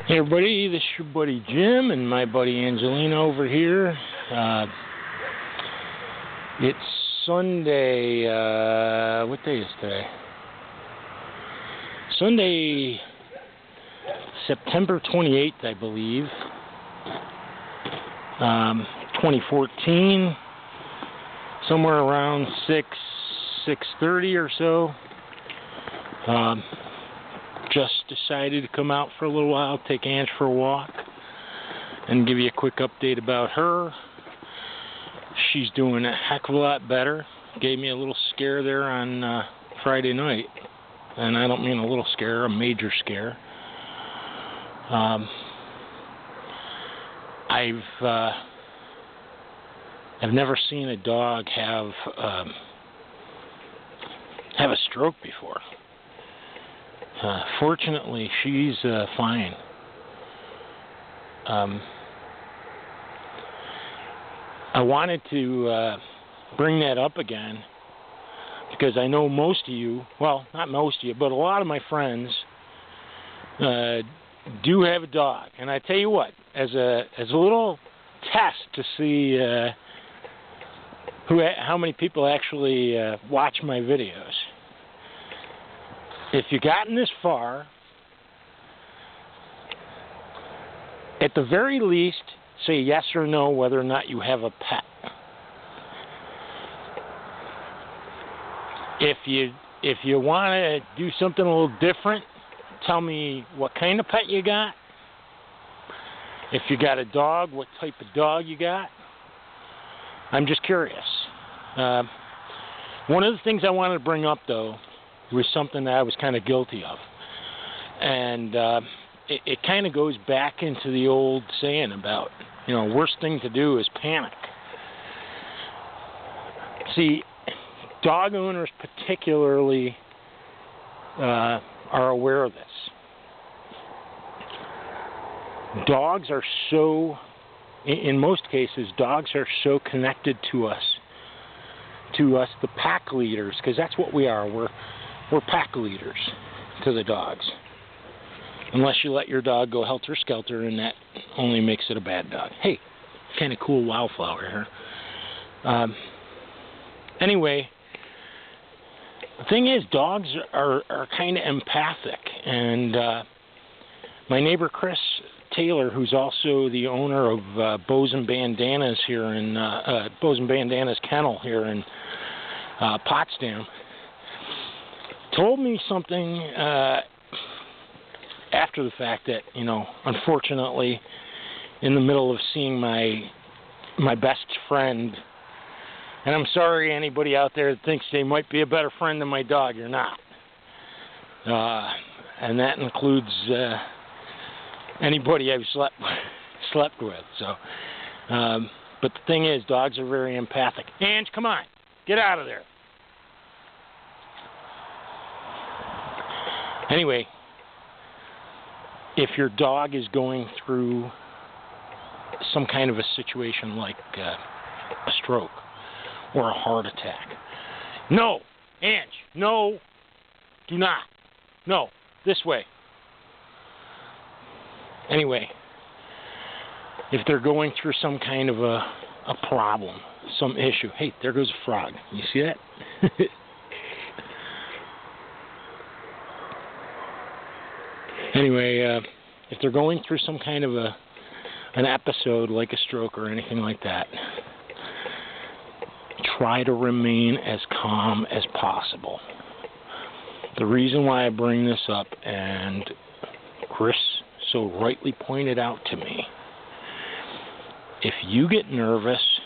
Hey everybody, this is your buddy Jim and my buddy Angelina over here. It's Sunday, what day is today? Sunday, September 28th, I believe, 2014, somewhere around 6:30 or so. Just decided to come out for a little while, take Ange for a walk, and give you a quick update about her. She's doing a heck of a lot better. Gave me a little scare there on Friday night, and I don't mean a little scare, a major scare. I've never seen a dog have a stroke before. Fortunately, she's fine. I wanted to bring that up again because I know most of you, well, not most of you, but a lot of my friends do have a dog. And I tell you what, as a little test to see how many people actually watch my videos, if you've gotten this far, at the very least, say yes or no whether or not you have a pet. If you want to do something a little different, tell me what kind of pet you got. If you got a dog, what type of dog you got. I'm just curious. One of the things I wanted to bring up, though, was something that I was kind of guilty of. And it kind of goes back into the old saying about, worst thing to do is panic. See, dog owners particularly are aware of this. Dogs are so, in most cases, dogs are so connected to us, the pack leaders, because that's what we are. We're pack leaders to the dogs. Unless you let your dog go helter-skelter, and that only makes it a bad dog. Hey, kind of cool wildflower here. Anyway, the thing is, dogs are kind of empathic. And my neighbor Chris Taylor, who's also the owner of Bows and Bandanas here in Bows and Bandanas Kennel here in Potsdam, told me something after the fact that, unfortunately, in the middle of seeing my best friend, and I'm sorry anybody out there that thinks they might be a better friend than my dog, you're not. And that includes anybody I've slept with. So, but the thing is, dogs are very empathic. Ange, come on, get out of there. Anyway, if your dog is going through some kind of a situation like a stroke or a heart attack, no, Ange, no, do not. No, this way. Anyway, if they're going through some kind of a problem, some issue, hey, there goes a frog. You see that? Anyway, if they're going through some kind of an episode like a stroke or anything like that, try to remain as calm as possible. The reason why I bring this up, and Chris so rightly pointed out to me, if you get nervous,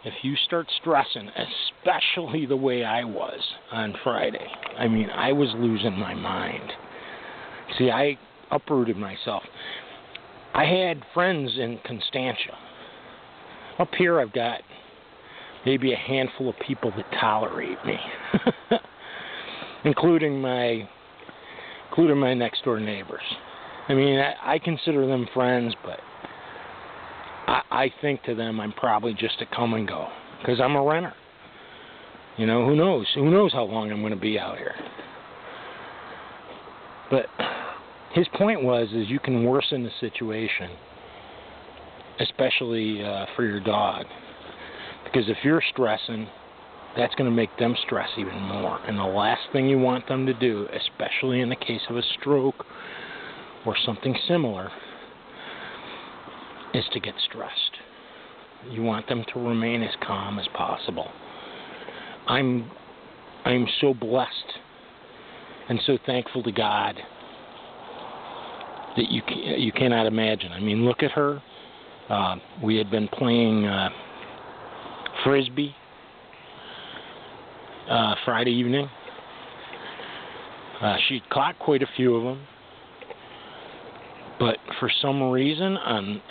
if you start stressing, especially the way I was on Friday, I mean, I was losing my mind. See, I uprooted myself. I had friends in Constantia. Up here, I've got maybe a handful of people that tolerate me, including my next door neighbors. I mean, I consider them friends, but I think to them I'm probably just a come and go because I'm a renter. Who knows? Who knows how long I'm going to be out here? But his point was is you can worsen the situation, especially for your dog, because if you're stressing, that's going to make them stress even more. And the last thing you want them to do, especially in the case of a stroke or something similar, is to get stressed. You want them to remain as calm as possible. I'm so blessed and so thankful to God that you cannot imagine. I mean, look at her. We had been playing Frisbee Friday evening. She'd caught quite a few of them, but for some reason on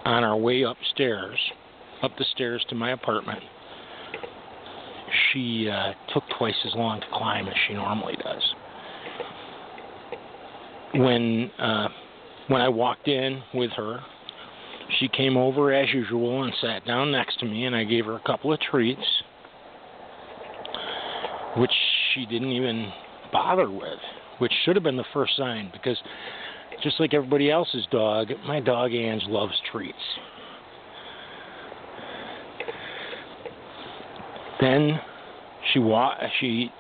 our way up the stairs to my apartment, she took twice as long to climb as she normally does. When I walked in with her, she came over as usual and sat down next to me, and I gave her a couple of treats, which she didn't even bother with, which should have been the first sign, because just like everybody else's dog, my dog Ange loves treats. Then she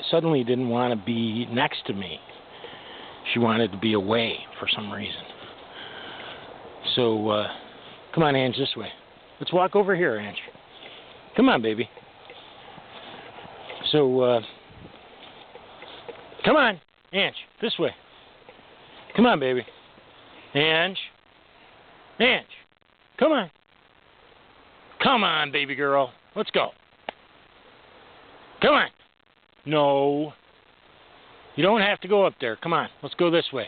suddenly didn't want to be next to me. She wanted to be away for some reason. So, come on, Ange, this way. Let's walk over here, Ange. Come on, baby. So, come on, Ange, this way. Come on, baby. Ange. Ange. Come on. Come on, baby girl. Let's go. Come on. No. You don't have to go up there. Come on. Let's go this way.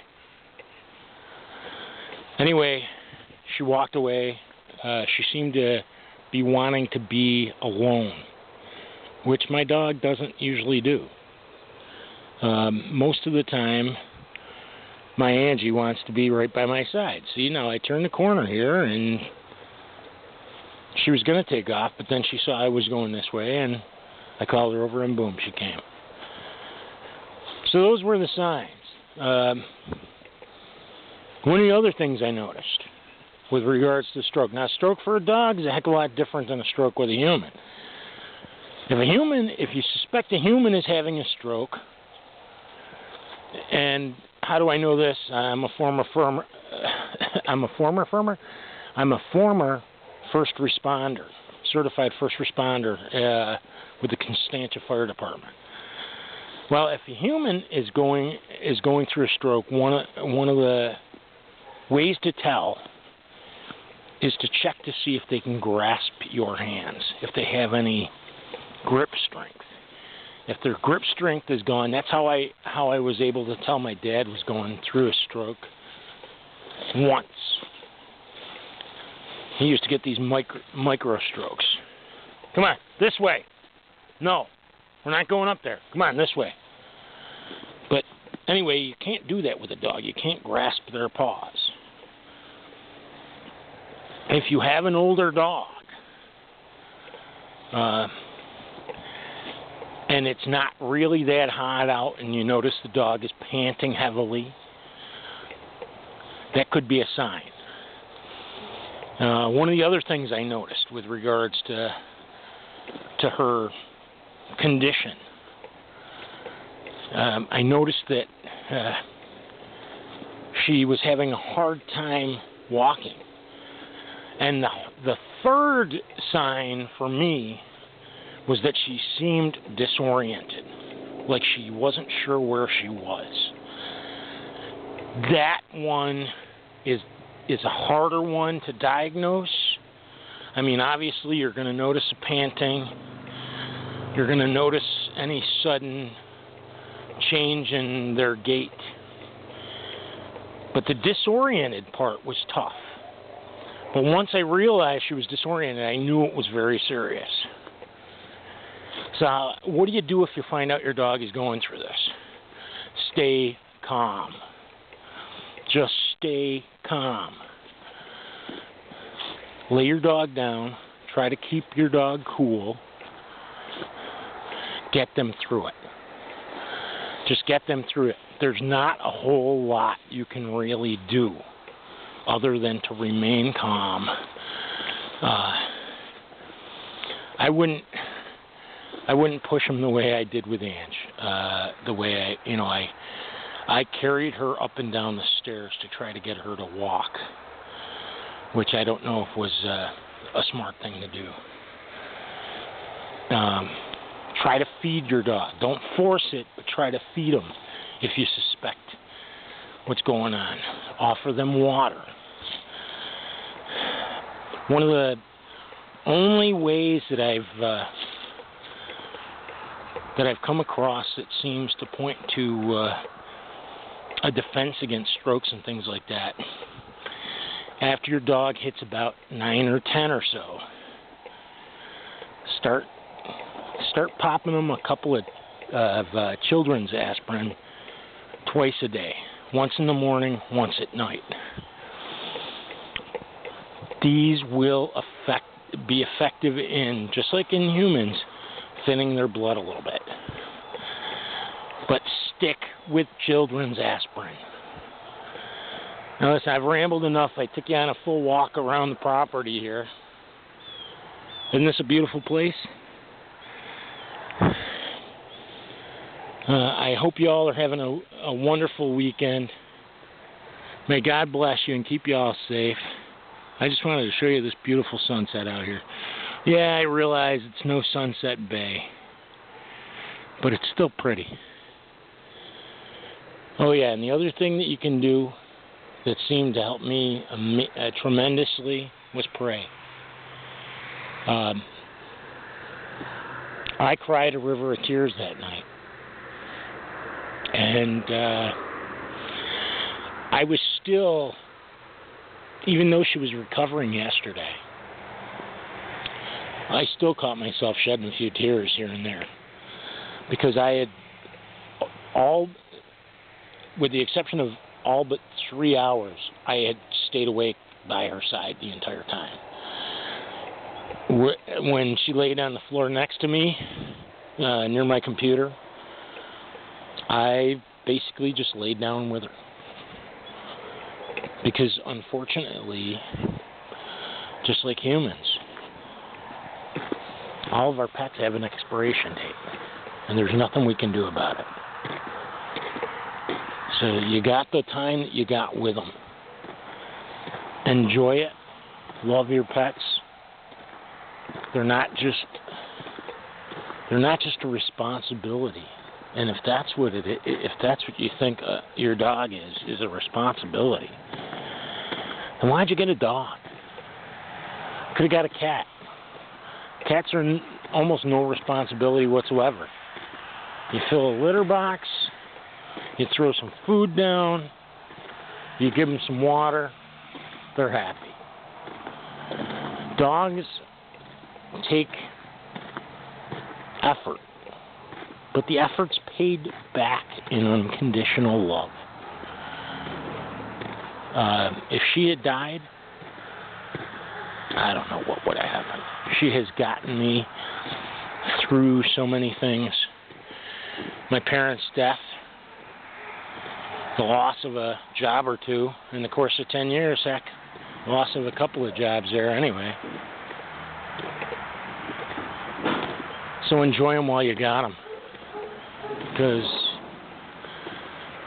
Anyway, she walked away. She seemed to be wanting to be alone, which my dog doesn't usually do. Most of the time, my Angie wants to be right by my side. See, now I turned the corner here, and she was going to take off, but then she saw I was going this way, and I called her over, and boom, she came. So those were the signs. One of the other things I noticed with regards to stroke. Now, stroke for a dog is a heck of a lot different than a stroke with a human. If you suspect a human is having a stroke, and how do I know this? I'm a former first responder, certified first responder with the Constantia Fire Department. Well, if a human is going through a stroke, one of the ways to tell is to check to see if they can grasp your hands, if they have any grip strength. If their grip strength is gone, that's how I was able to tell my dad was going through a stroke once. He used to get these micro strokes. Come on, this way. No, we're not going up there. Come on, this way. But anyway, you can't do that with a dog. You can't grasp their paws. If you have an older dog, and it's not really that hot out, and you notice the dog is panting heavily, that could be a sign. One of the other things I noticed with regards to her condition, I noticed that she was having a hard time walking. And the third sign for me was that she seemed disoriented, like she wasn't sure where she was. That one is a harder one to diagnose. I mean, obviously you're going to notice a panting. You're going to notice any sudden change in their gait. But the disoriented part was tough. But once I realized she was disoriented, I knew it was very serious. So what do you do if you find out your dog is going through this? Stay calm. Just stay calm. Lay your dog down. Try to keep your dog cool. Get them through it. Just get them through it. there's not a whole lot you can really do other than to remain calm. I wouldn't push him the way I did with Ange. The way I carried her up and down the stairs to try to get her to walk, which I don't know if was a smart thing to do. Try to feed your dog. Don't force it, but try to feed them if you suspect what's going on. Offer them water. One of the only ways that I've come across that seems to point to a defense against strokes and things like that, after your dog hits about 9 or 10 or so, start popping them a couple of children's aspirin twice a day, once in the morning, once at night. These will be effective in, just like in humans, thinning their blood a little bit. But stick with children's aspirin. Now listen, I've rambled enough. I took you on a full walk around the property here. Isn't this a beautiful place? I hope you all are having a wonderful weekend. May God bless you and keep you all safe. I just wanted to show you this beautiful sunset out here. Yeah, I realize it's no Sunset Bay, but it's still pretty. Oh yeah, and the other thing that you can do that seemed to help me tremendously was pray. I cried a river of tears that night. And I was still, even though she was recovering yesterday, I still caught myself shedding a few tears here and there. Because I had with the exception of all but 3 hours, I had stayed awake by her side the entire time. When she laid on the floor next to me, near my computer, I basically just laid down with her. Because unfortunately, just like humans, all of our pets have an expiration date, and there's nothing we can do about it. So you got the time that you got with them. Enjoy it. Love your pets. They're not just a responsibility. And if that's what you think your dog is a responsibility, then why'd you get a dog? Could have got a cat. Cats are almost no responsibility whatsoever. You fill a litter box, you throw some food down, you give them some water, they're happy. Dogs take effort, but the effort's paid back in unconditional love. If she had died, I don't know what would have happened. She has gotten me through so many things. My parents' death, the loss of a job or two in the course of 10 years, heck, loss of a couple of jobs there anyway. So enjoy them while you got them, because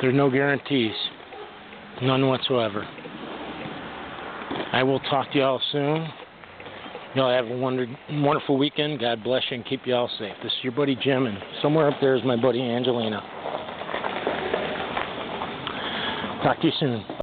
there's no guarantees, none whatsoever. I will talk to you all soon. Y'all have a wonderful weekend. God bless you and keep you all safe. This is your buddy Jim, and somewhere up there is my buddy Angelina. Talk to you soon.